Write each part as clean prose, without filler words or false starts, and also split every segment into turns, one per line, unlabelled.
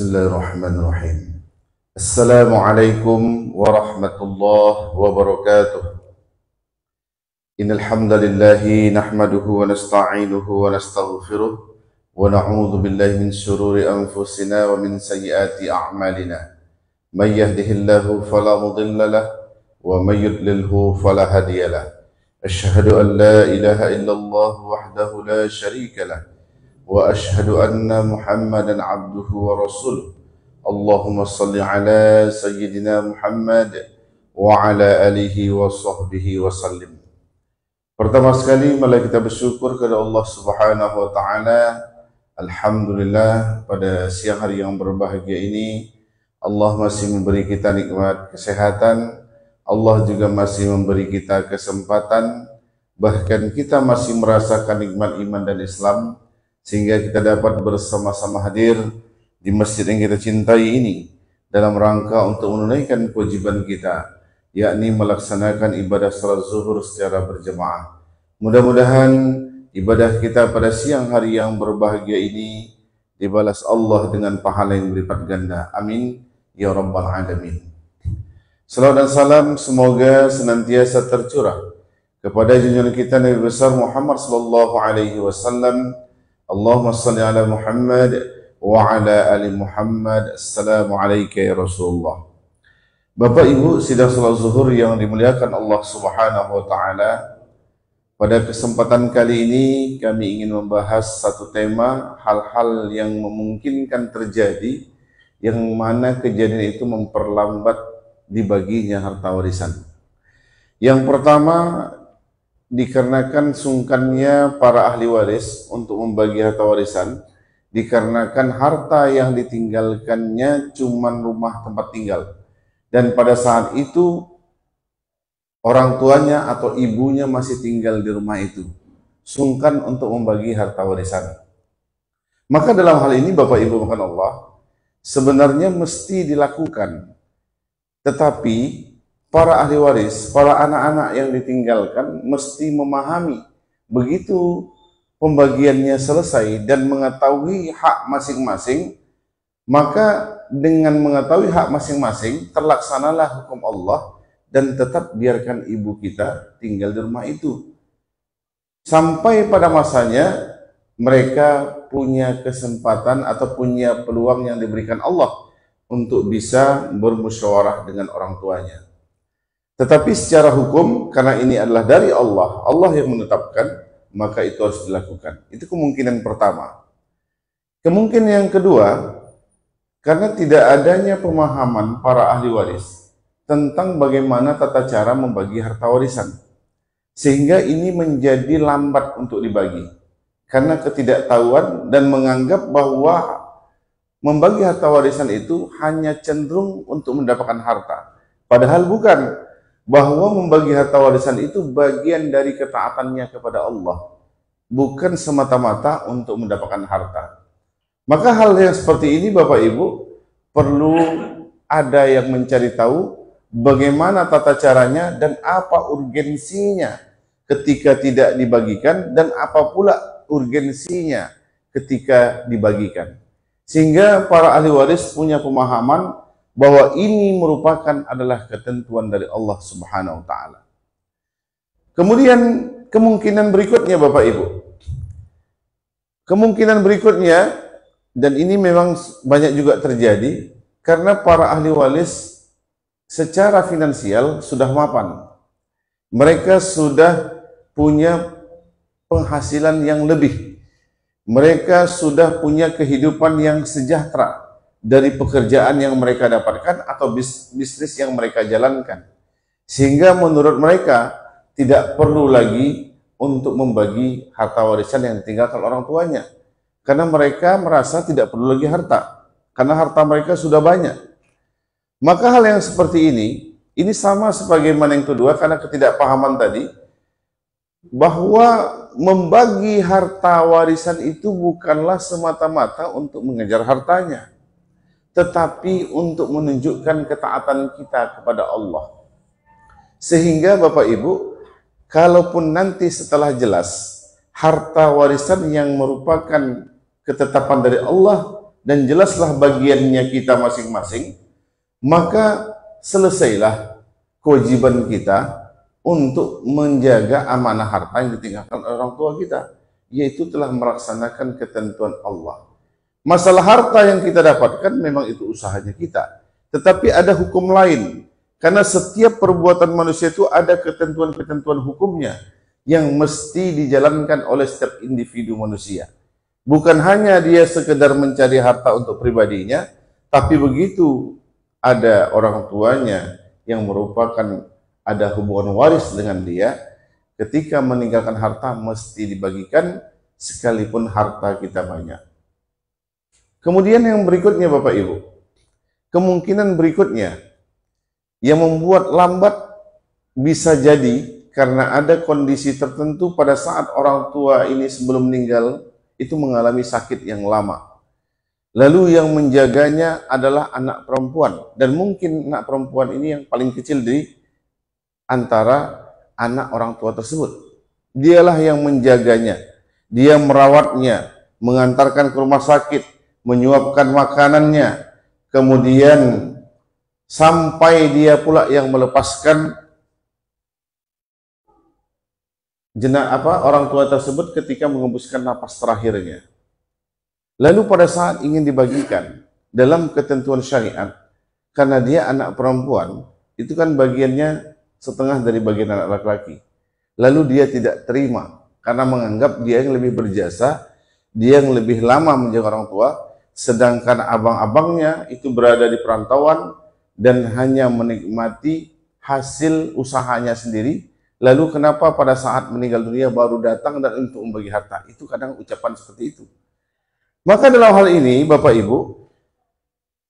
Bismillahirrahmanirrahim. Assalamualaikum warahmatullahi wabarakatuh. Innal hamdalillahi nahmaduhu wa nasta'inuhu wa nastaghfiruh wa na'udzu billahi min shururi anfusina wa min sayyiati a'malina. May yahdihillahu fala mudilla lahu wa may yudlilhu fala hadiya lahu. Asyhadu an la ilaha illallah wahdahu la syarika lahu wa asyhadu anna Muhammadan abduhu wa rasuluh. Allahumma salli ala sayyidina Muhammad wa ala alihi wa sahbihi wa sallim. Pertama sekali mari kita bersyukur kepada Allah Subhanahu wa taala. Alhamdulillah, pada siang hari yang berbahagia ini Allah masih memberi kita nikmat kesehatan. Allah juga masih memberi kita kesempatan, bahkan kita masih merasakan nikmat iman dan Islam, sehingga kita dapat bersama-sama hadir di masjid yang kita cintai ini dalam rangka untuk menunaikan kewajiban kita, yakni melaksanakan ibadah salat zuhur secara berjamaah. Mudah-mudahan ibadah kita pada siang hari yang berbahagia ini dibalas Allah dengan pahala yang berlipat ganda. Amin ya rabbal alamin. Salawat dan salam semoga senantiasa tercurah kepada junjungan kita Nabi besar Muhammad sallallahu alaihi wasallam. Allahumma salli ala Muhammad wa ala ali Muhammad. Assalamualaikum ya Rasulullah. Bapak Ibu sidang salat zuhur yang dimuliakan Allah Subhanahu wa taala, pada kesempatan kali ini kami ingin membahas satu tema, hal-hal yang memungkinkan terjadi, yang mana kejadian itu memperlambat dibaginya harta warisan. Yang pertama, dikarenakan sungkannya para ahli waris untuk membagi harta warisan, dikarenakan harta yang ditinggalkannya cuma rumah tempat tinggal, dan pada saat itu orang tuanya atau ibunya masih tinggal di rumah itu, sungkan untuk membagi harta warisan. Maka dalam hal ini Bapak Ibu makan Allah, sebenarnya mesti dilakukan, tetapi para ahli waris, para anak-anak yang ditinggalkan mesti memahami begitu pembagiannya selesai dan mengetahui hak masing-masing, maka dengan mengetahui hak masing-masing terlaksanalah hukum Allah dan tetap biarkan ibu kita tinggal di rumah itu sampai pada masanya mereka punya kesempatan atau punya peluang yang diberikan Allah untuk bisa bermusyawarah dengan orang tuanya. Tetapi secara hukum, karena ini adalah dari Allah, Allah yang menetapkan, maka itu harus dilakukan. Itu kemungkinan pertama. Kemungkinan yang kedua, karena tidak adanya pemahaman para ahli waris tentang bagaimana tata cara membagi harta warisan, sehingga ini menjadi lambat untuk dibagi. Karena ketidaktahuan dan menganggap bahwa membagi harta warisan itu hanya cenderung untuk mendapatkan harta. Padahal bukan. Bahwa membagi harta warisan itu bagian dari ketaatannya kepada Allah, bukan semata-mata untuk mendapatkan harta. Maka hal yang seperti ini Bapak Ibu perlu ada yang mencari tahu bagaimana tata caranya dan apa urgensinya ketika tidak dibagikan dan apa pula urgensinya ketika dibagikan, sehingga para ahli waris punya pemahaman bahwa ini merupakan adalah ketentuan dari Allah Subhanahu wa taala. Kemudian kemungkinan berikutnya Bapak Ibu. Kemungkinan berikutnya, dan ini memang banyak juga terjadi, karena para ahli waris secara finansial sudah mapan. Mereka sudah punya penghasilan yang lebih. Mereka sudah punya kehidupan yang sejahtera dari pekerjaan yang mereka dapatkan atau bisnis yang mereka jalankan, sehingga menurut mereka tidak perlu lagi untuk membagi harta warisan yang ditinggalkan orang tuanya, karena mereka merasa tidak perlu lagi harta, karena harta mereka sudah banyak. Maka hal yang seperti ini sama sebagaimana yang kedua, karena ketidakpahaman tadi, bahwa membagi harta warisan itu bukanlah semata-mata untuk mengejar hartanya, tetapi untuk menunjukkan ketaatan kita kepada Allah. Sehingga Bapak Ibu, kalaupun nanti setelah jelas harta warisan yang merupakan ketetapan dari Allah dan jelaslah bagiannya kita masing-masing, maka selesailah kewajiban kita untuk menjaga amanah harta yang ditinggalkan oleh orang tua kita, yaitu telah melaksanakan ketentuan Allah. Masalah harta yang kita dapatkan memang itu usahanya kita, tetapi ada hukum lain, karena setiap perbuatan manusia itu ada ketentuan-ketentuan hukumnya yang mesti dijalankan oleh setiap individu manusia. Bukan hanya dia sekedar mencari harta untuk pribadinya, tapi begitu ada orang tuanya yang merupakan ada hubungan waris dengan dia, ketika meninggalkan harta mesti dibagikan sekalipun harta kita banyak. Kemudian yang berikutnya Bapak Ibu, kemungkinan berikutnya yang membuat lambat bisa jadi karena ada kondisi tertentu pada saat orang tua ini sebelum meninggal itu mengalami sakit yang lama. Lalu yang menjaganya adalah anak perempuan, dan mungkin anak perempuan ini yang paling kecil di antara anak orang tua tersebut. Dialah yang menjaganya, dia merawatnya, mengantarkan ke rumah sakit, menyuapkan makanannya, kemudian sampai dia pula yang melepaskan orang tua tersebut ketika mengembuskan napas terakhirnya. Lalu pada saat ingin dibagikan dalam ketentuan syariat, karena dia anak perempuan, itu kan bagiannya setengah dari bagian anak laki-laki. Lalu dia tidak terima karena menganggap dia yang lebih berjasa, dia yang lebih lama menjaga orang tua, sedangkan abang-abangnya itu berada di perantauan dan hanya menikmati hasil usahanya sendiri. Lalu kenapa pada saat meninggal dunia baru datang dan untuk membagi harta? Itu kadang ucapan seperti itu. Maka dalam hal ini Bapak Ibu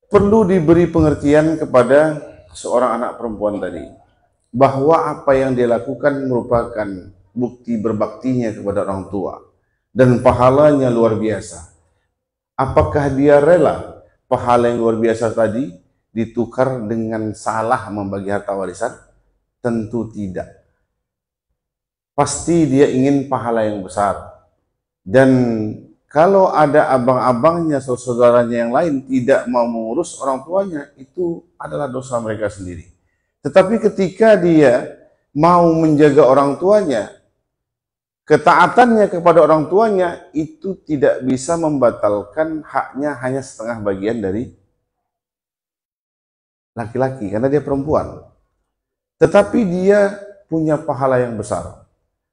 perlu diberi pengertian kepada seorang anak perempuan tadi, bahwa apa yang dia lakukan merupakan bukti berbaktinya kepada orang tua dan pahalanya luar biasa. Apakah dia rela pahala yang luar biasa tadi ditukar dengan salah membagi harta warisan? Tentu tidak. Pasti dia ingin pahala yang besar. Dan kalau ada abang-abangnya, saudara-saudaranya yang lain tidak mau mengurus orang tuanya, itu adalah dosa mereka sendiri. Tetapi ketika dia mau menjaga orang tuanya, ketaatannya kepada orang tuanya itu tidak bisa membatalkan haknya hanya setengah bagian dari laki-laki, karena dia perempuan. Tetapi dia punya pahala yang besar.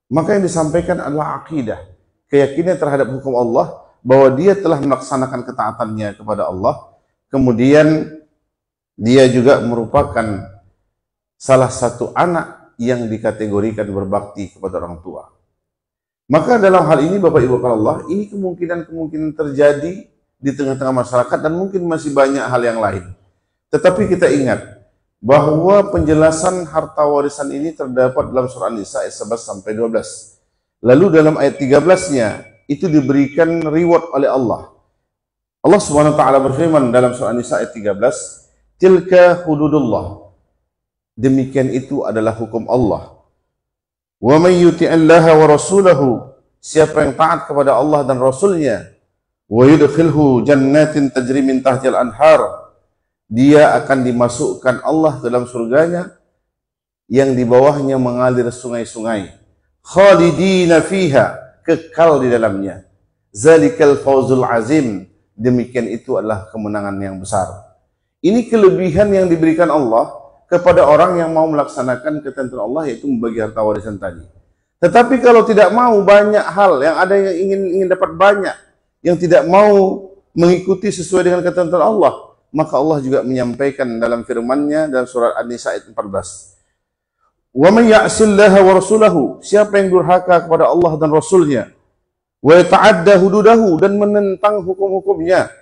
Maka yang disampaikan adalah akidah, keyakinan terhadap hukum Allah, bahwa dia telah melaksanakan ketaatannya kepada Allah, kemudian dia juga merupakan salah satu anak yang dikategorikan berbakti kepada orang tua. Maka dalam hal ini Bapak Ibu Allah, ini kemungkinan terjadi di tengah-tengah masyarakat dan mungkin masih banyak hal yang lain. Tetapi kita ingat bahwa penjelasan harta warisan ini terdapat dalam surah An-Nisa ayat 11 sampai 12. Lalu dalam ayat 13-nya itu diberikan reward oleh Allah. Allah Subhanahu wa taala berfirman dalam surah An-Nisa ayat 13, "Tilka hududullah." Demikian itu adalah hukum Allah. "Wa may yuti'illaha wa rasulahu." Siapa yang taat kepada Allah dan Rasulnya, "wa yudkhilhu jannatin tajri min tahtiha al-anhar." Dia akan dimasukkan Allah dalam surganya yang di bawahnya mengalir sungai-sungai. Khalidina fiha, kekal di dalamnya. Zalikal fawzul azim, demikian itu adalah kemenangan yang besar. Ini kelebihan yang diberikan Allah kepada orang yang mau melaksanakan ketentuan Allah, yaitu membagi harta warisan tadi. Tetapi kalau tidak mau, banyak hal yang ada yang ingin dapat banyak, yang tidak mau mengikuti sesuai dengan ketentuan Allah, maka Allah juga menyampaikan dalam firman-Nya dalam surat An-Nisa ayat 14. "Wa may ya'sillaha wa rasulahu." Siapa yang durhaka kepada Allah dan Rasulnya, wa yata'adda hududahu, dan menentang hukum-hukumnya,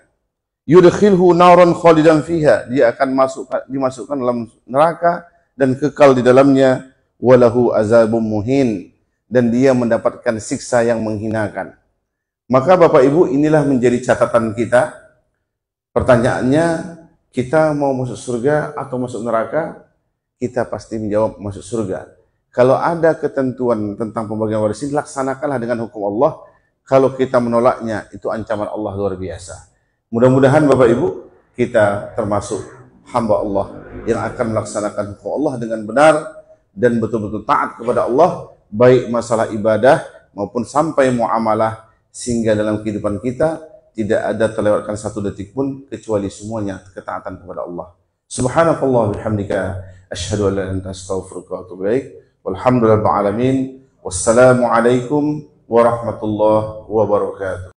yudkhilhu naran khalidan fiha, dia akan dimasukkan dalam neraka dan kekal di dalamnya, walahu azabun muhin, dan dia mendapatkan siksa yang menghinakan. Maka Bapak Ibu, inilah menjadi catatan kita. Pertanyaannya, kita mau masuk surga atau masuk neraka? Kita pasti menjawab masuk surga. Kalau ada ketentuan tentang pembagian warisan, laksanakanlah dengan hukum Allah. Kalau kita menolaknya, itu ancaman Allah luar biasa. Mudah-mudahan Bapak Ibu kita termasuk hamba Allah yang akan melaksanakan hukum Allah dengan benar dan betul-betul taat kepada Allah, baik masalah ibadah maupun sampai muamalah, sehingga dalam kehidupan kita tidak ada terlewatkan satu detik pun kecuali semuanya ketaatan kepada Allah. Subhanakallah bihamdika asyhadu an la ilaha illa anta astaghfiruka wa atubu ilaik. Walhamdulillahil alamin. Wassalamu alaikum warahmatullahi wabarakatuh.